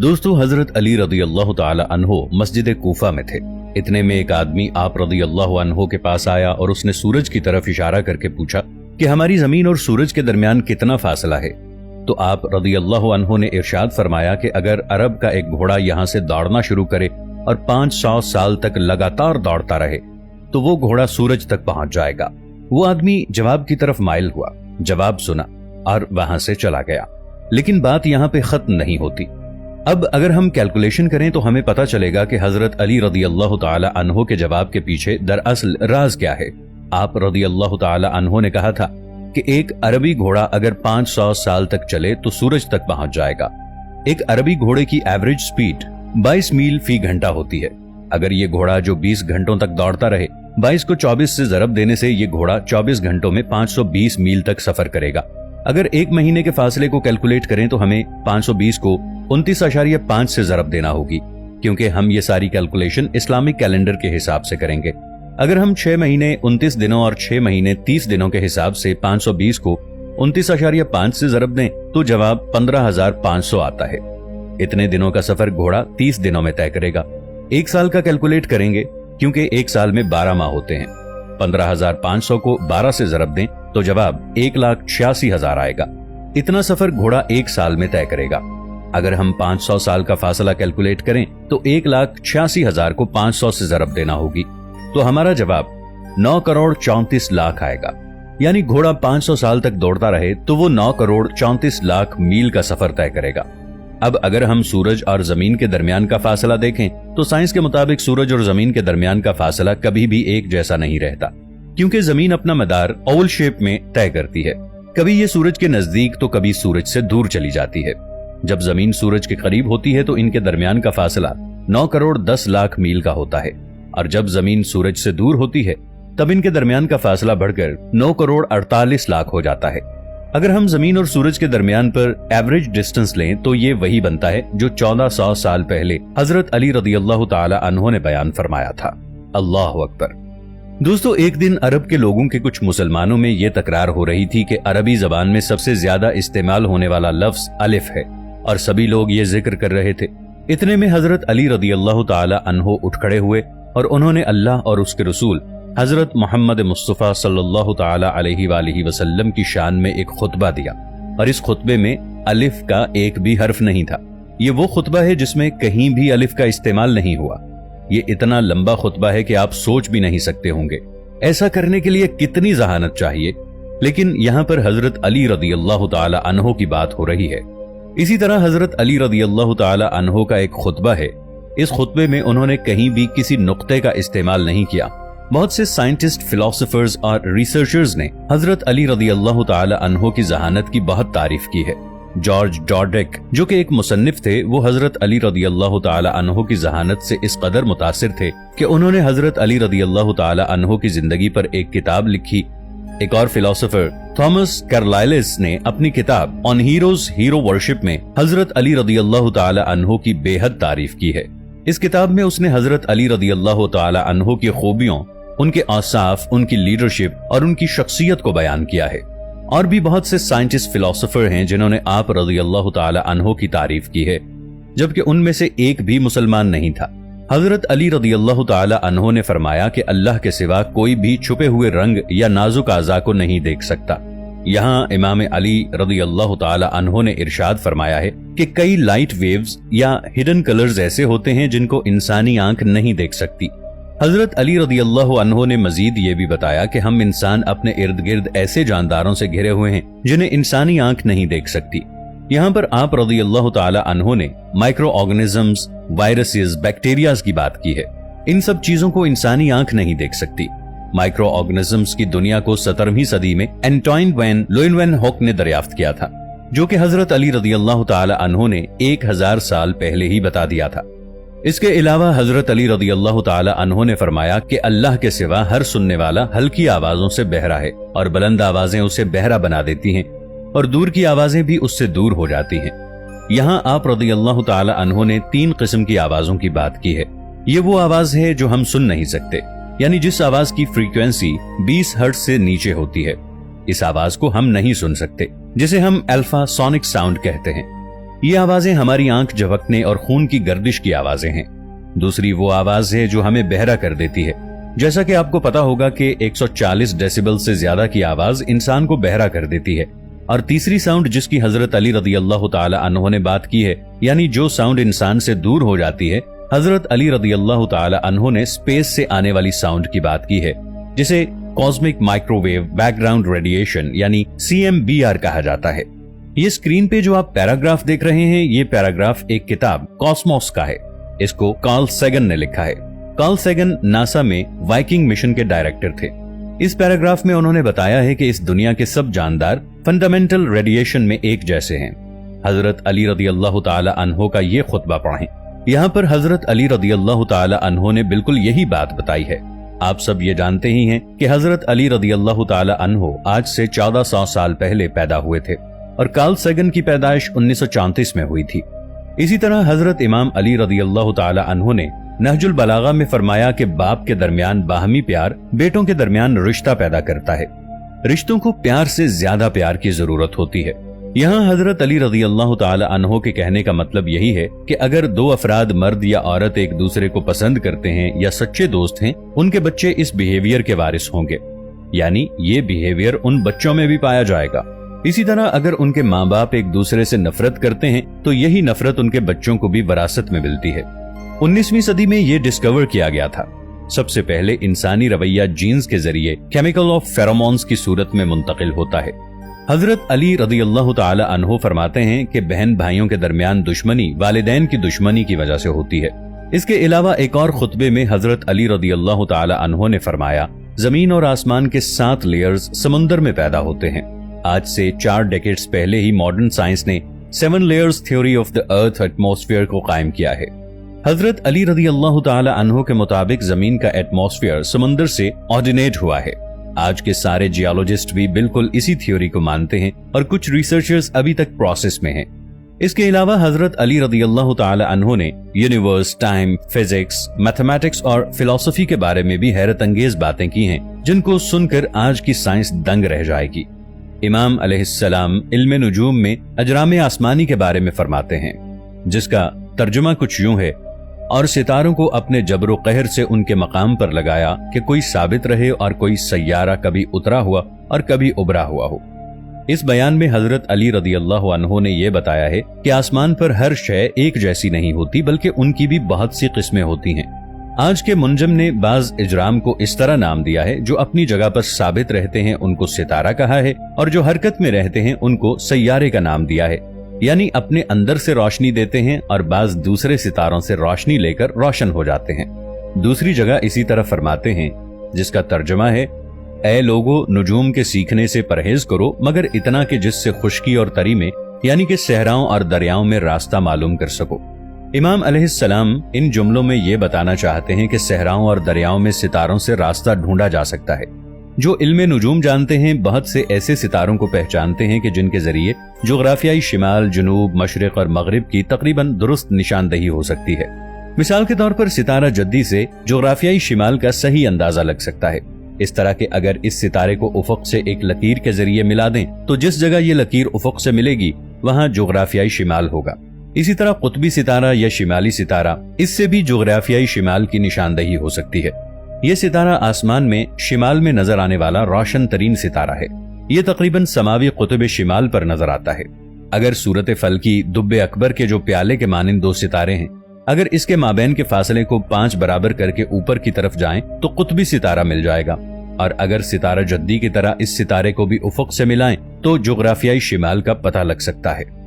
दोस्तों, हजरत अली रदी अल्लाह ताला अन्हो मस्जिद कूफा में थे। इतने में एक आदमी आप रदी अल्लाह अन्हो के पास आया और उसने सूरज की तरफ इशारा करके पूछा कि हमारी जमीन और सूरज के दरमियान कितना फासला है। तो आप रदी अल्लाह अन्हो ने इरशाद फरमाया कि अगर अरब का एक घोड़ा यहाँ से दौड़ना शुरू करे और 500 साल तक लगातार दौड़ता रहे तो वो घोड़ा सूरज तक पहुंच जाएगा। वो आदमी जवाब की तरफ माइल हुआ, जवाब सुना और वहां से चला गया। लेकिन बात यहाँ पे खत्म नहीं होती। अब अगर हम कैलकुलेशन करें तो हमें पता चलेगा कि हजरत अली रदी अल्लाह ताला अन्हो के जवाब के पीछे दरअसल राज क्या है। आप रदी अल्लाह ताला अन्हो ने कहा था कि एक अरबी घोड़ा अगर 500 साल तक चले तो सूरज तक पहुंच जाएगा। एक अरबी घोड़े की एवरेज स्पीड 22 मील फी घंटा होती है। अगर ये घोड़ा जो 20 घंटों तक दौड़ता रहे, 22 को 24 से जरब देने से ये घोड़ा 24 घंटों में 520 मील तक सफर करेगा। अगर एक महीने के फासले को कैलकुलेट करें तो हमें 520 को 29.5 से जरब देना होगी, क्योंकि हम ये सारी कैलकुलेशन इस्लामिक कैलेंडर के हिसाब से करेंगे। अगर हम 6 महीने 29 दिनों और 6 महीने 30 दिनों के हिसाब से 520 को 29.5 से जरब दें तो जवाब 15,500 आता है। इतने दिनों का सफर घोड़ा 30 दिनों में तय करेगा। एक साल का कैलकुलेट करेंगे, क्योंकि एक साल में 12 माह होते हैं। 15,500 को 12 से जरब दें तो जवाब 1,86,000 आएगा। इतना सफर घोड़ा एक साल में तय करेगा। अगर हम 500 साल का फासला कैलकुलेट करें तो 1,86,000 को 500 से जरब देना होगी, तो हमारा जवाब 9,34,00,000 आएगा। यानी घोड़ा 500 साल तक दौड़ता रहे तो वो 9,34,00,000 मील का सफर तय करेगा। अब अगर हम सूरज और जमीन के दरमियान का फासला देखें तो साइंस के मुताबिक सूरज और जमीन के दरमियान का फासला कभी भी एक जैसा नहीं रहता, क्योंकि जमीन अपना मदार ओवल शेप में तय करती है। कभी ये सूरज के नजदीक तो कभी सूरज से दूर चली जाती है। जब जमीन सूरज के करीब होती है तो इनके दरमियान का फासला 9,10,00,000 मील का होता है, और जब जमीन सूरज से दूर होती है तब इनके दरमियान का फासला बढ़कर 9,48,00,000 हो जाता है। अगर हम जमीन और सूरज के दरमियान पर एवरेज डिस्टेंस लें तो ये वही बनता है जो 1400 साल पहले हजरत अली रदी अल्लाह ताला अन्हो ने बयान फरमाया था। अल्लाह अकबर। दोस्तों, एक दिन अरब के लोगों के कुछ मुसलमानों में ये तकरार हो रही थी कि अरबी जबान में सबसे ज्यादा इस्तेमाल होने वाला लफ्ज अलिफ है, और सभी लोग ये जिक्र कर रहे थे। इतने में हजरत अली रदी अल्लाह ताला अन्हो उठ खड़े हुए और उन्होंने अल्लाह और उसके रसूल हजरत मोहम्मद मुस्तफा सल्लल्लाहु ताला अलैहि वालिहि वसल्लम की शान में एक खुतबा दिया, और इस खुतबे में अलिफ का एक भी हर्फ नहीं था। ये वो खुतबा है जिसमें कहीं भी अलिफ का इस्तेमाल नहीं हुआ। ये इतना लंबा खुतबा है कि आप सोच भी नहीं सकते होंगे ऐसा करने के लिए कितनी जहानत चाहिए। लेकिन यहाँ पर हजरत अली रदी अल्लाह ताला अन्हो की बात हो रही है। इसी तरह हजरत अली रदी अल्लाह ताला अन्हो का एक खुतबा है। इस खुतबे में उन्होंने कहीं भी किसी नुक्ते का इस्तेमाल नहीं किया। बहुत से साइंटिस्ट, फिलोसोफर्स और रिसर्चर्स ने हजरत अली रदी अल्लाह ताला अन्हो की जहानत की बहुत तारीफ की है। जॉर्ज डॉर्डेक, जो कि एक मुसन्निफ थे, वो हजरत अली रदी अल्लाह ताला अन्हो की जहानत से इस कदर मुतासिर थे कि उन्होंने हजरत अली रदी अल्लाह ताला अन्हो की जिंदगी पर एक किताब लिखी। एक और फिलोसोफर थॉमस कार्लाइलिस ने अपनी किताब ऑन हीरोज हीरो वर्शिप में हजरत अली रदी अल्लाह ताला अन्हो की बेहद तारीफ की है। इस किताब में उसने हजरत अली रदी अल्लाह ताला अन्हो की खूबियों, उनके औसाफ, उनकी लीडरशिप और उनकी शख्सियत को बयान किया है। और भी बहुत से साइंटिस्ट, फिलोसोफर हैं जिन्होंने आप रज़ी अल्लाह ताला अन्हो की तारीफ की है, जबकि उनमें से एक भी मुसलमान नहीं था। हजरत अली रज़ी अल्लाह ताला अन्हो ने फरमाया कि अल्लाह के सिवा कोई भी छुपे हुए रंग या नाजुक आज़ा को नहीं देख सकता। यहाँ इमाम अली रज़ी अल्लाह ताला अन्हो ने इरशाद फरमाया है कि कई लाइट वेव्स या हिडन कलर्स ऐसे होते हैं जिनको इंसानी आंख नहीं देख सकती। हजरत अली रदी अल्लाह अन्हो ने मजीद ये भी बताया कि हम इंसान अपने इर्द गिर्द ऐसे जानदारों से घिरे हुए हैं जिन्हें इंसानी आंख नहीं देख सकती। यहाँ पर आप रदी अल्लाह ताला अन्हो ने माइक्रो ऑर्गेनिजम्स, वायरसेस, बैक्टीरियाज की बात की है। इन सब चीजों को इंसानी आंख नहीं देख सकती। माइक्रो ऑर्गेनिजम्स की दुनिया को 17वीं सदी में एंटोइन वैन लोइनवेनहोक ने दरियाफ्त किया था, जो कि हजरत अली रदी अल्लाह ताला अन्हो ने 1000 साल पहले ही बता दिया था। इसके अलावा हजरत अली रदी अल्लाह ताला अन्हो ने फरमाया कि अल्लाह के सिवा हर सुनने वाला हल्की आवाजों से बहरा है, और बुलंद आवाजें उसे बहरा बना देती हैं, और दूर की आवाजें भी उससे दूर हो जाती हैं। यहाँ आप रदी अल्लाह ताला अन्हो ने 3 किस्म की आवाजों की बात की है। ये वो आवाज है जो हम सुन नहीं सकते, यानी जिस आवाज की फ्रीक्वेंसी 20 हर्ट्ज से नीचे होती है। इस आवाज को हम नहीं सुन सकते, जिसे हम अल्फा सोनिक साउंड कहते हैं। ये आवाजें हमारी आंख झपकने और खून की गर्दिश की आवाजें हैं। दूसरी वो आवाज है जो हमें बहरा कर देती है। जैसा कि आपको पता होगा कि 140 डेसिबल से ज्यादा की आवाज इंसान को बहरा कर देती है। और तीसरी साउंड जिसकी हजरत अली रदियल्लाहु ताला अन्हु ने बात की है, यानी जो साउंड इंसान से दूर हो जाती है, हजरत अली रदियल्लाहु ताला अन्हु ने स्पेस से आने वाली साउंड की बात की है, जिसे कॉस्मिक माइक्रोवेव बैकग्राउंड रेडिएशन यानी CMBR कहा जाता है। ये स्क्रीन पे जो आप पैराग्राफ देख रहे हैं, ये पैराग्राफ एक किताब कॉस्मोस का है। इसको कार्ल सैगन ने लिखा है। कार्ल सैगन नासा में वाइकिंग मिशन के डायरेक्टर थे। इस पैराग्राफ में उन्होंने बताया है कि इस दुनिया के सब जानदार फंडामेंटल रेडिएशन में एक जैसे हैं। हजरत अली रदियल्लाहु ताला अन्हु का ये खुतबा पढ़ें। यहाँ पर हजरत अली रदियल्लाहु ताला अन्हु ने बिल्कुल यही बात बताई है। आप सब ये जानते ही हैं कि हजरत अली रदियल्लाहु ताला अन्हु आज से 1400 साल पहले पैदा हुए थे और कार्ल सैगन की पैदाइश 1934 में हुई थी। इसी तरह हजरत इमाम अली रदियल्लाहु ताला अन्हु ने नहजुल बलागा में फरमाया कि बाप के दरमियान बाहमी प्यार बेटों के दरमियान रिश्ता पैदा करता है। रिश्तों को प्यार से ज्यादा प्यार की जरूरत होती है। यहाँ हजरत अली रदियल्लाहु ताला अन्हु के कहने का मतलब यही है कि अगर दो अफराद मर्द या औरत एक दूसरे को पसंद करते हैं या सच्चे दोस्त हैं, उनके बच्चे इस बिहेवियर के वारिस होंगे, यानी ये बिहेवियर उन बच्चों में भी पाया जाएगा। इसी तरह अगर उनके माँ बाप एक दूसरे से नफरत करते हैं तो यही नफरत उनके बच्चों को भी विरासत में मिलती है। 19वीं सदी में ये डिस्कवर किया गया था। सबसे पहले इंसानी रवैया जीन्स के जरिए केमिकल ऑफ फेरोमोन्स की सूरत में मुंतकिल होता है। हजरत अली रदियल्लाहु ताला अन्हु फरमाते हैं कि बहन भाइयों के दरमियान दुश्मनी वालिदैन की दुश्मनी की वजह से होती है। इसके अलावा एक और खुतबे में हजरत अली रदियल्लाहु ताला अन्हु ने फरमाया, जमीन और आसमान के 7 लेयर्स समुंदर में पैदा होते हैं। आज से 4 डेकेड्स पहले ही मॉडर्न साइंस ने 7 layers theory of the earth atmosphere को कायम किया है। हजरत अली रदियल्लाहु ताला अन्हु के मुताबिक जमीन का एटमॉस्फेयर समुंदर से ऑर्डिनेट हुआ है। आज के सारे जियोलॉजिस्ट भी बिल्कुल इसी थ्योरी को मानते हैं और कुछ रिसर्चर्स अभी तक प्रोसेस में हैं। इसके अलावा हजरत अली रदियल्लाहु ताला अन्हु ने यूनिवर्स, टाइम, फिजिक्स, मैथमेटिक्स और फिलॉसफी के बारे में भी हैरत अंगेज बातें की हैं, जिनको सुनकर आज की साइंस दंग रह जाएगी। इमाम अलैहिस्सलाम इल्म नुजूम में अजराम आसमानी के बारे में फरमाते हैं, जिसका तर्जुमा कुछ यूं है, और सितारों को अपने जबरो कहर से उनके मकाम पर लगाया कि कोई साबित रहे और कोई सैयारा कभी उतरा हुआ और कभी उबरा हुआ हो। इस बयान में हजरत अली रदियल्लाहु अन्हु ने यह बताया है कि आसमान पर हर शय एक जैसी नहीं होती, बल्कि उनकी भी बहुत सी किस्में होती हैं। आज के मुंजम ने बाज इजराम को इस तरह नाम दिया है, जो अपनी जगह पर साबित रहते हैं उनको सितारा कहा है, और जो हरकत में रहते हैं उनको सैयारे का नाम दिया है, यानी अपने अंदर से रोशनी देते हैं और बाज दूसरे सितारों से रोशनी लेकर रोशन हो जाते हैं। दूसरी जगह इसी तरह फरमाते हैं, जिसका तर्जुमा है, ऐ लोगो, नुजूम के सीखने से परहेज करो, मगर इतना कि जिससे खुश्की और तरी में यानी कि सहराओं और दरियाओं में रास्ता मालूम कर सको। इमाम अलैहिस्सलाम इन जुमलों में ये बताना चाहते हैं कि सहराओं और दरियाओं में सितारों से रास्ता ढूंढा जा सकता है। जो इल्मे नुजूम जानते हैं, बहुत से ऐसे सितारों को पहचानते हैं कि जिनके जरिए जोग्राफियाई शिमाल, जुनूब, मशरिक और मगरिब की तकरीबन दुरुस्त निशानदही हो सकती है। मिसाल के तौर पर सितारा जद्दी से जोग्राफियाई शिमाल का सही अंदाजा लग सकता है। इस तरह के अगर इस सितारे को उफक से एक लकीर के जरिए मिला दें तो जिस जगह ये लकीर उफक से मिलेगी वहां जोग्राफियाई शिमाल होगा। इसी तरह कुतबी सितारा या शिमाली सितारा, इससे भी जोग्राफियाई शिमाल की निशानदही हो सकती है। ये सितारा आसमान में शिमाल में नजर आने वाला रोशन तरीन सितारा है। ये तकरीबन समावी कुतुब शिमाल पर नजर आता है। अगर सूरत फल्की दुब्बे अकबर के जो प्याले के मानिंद 2 सितारे हैं, अगर इसके माबैन के फासले को 5 बराबर करके ऊपर की तरफ जाएं तो कुतबी सितारा मिल जाएगा, और अगर सितारा जद्दी की तरह इस सितारे को भी उफक से मिलाएं तो जोग्राफियाई शिमाल का पता लग सकता है।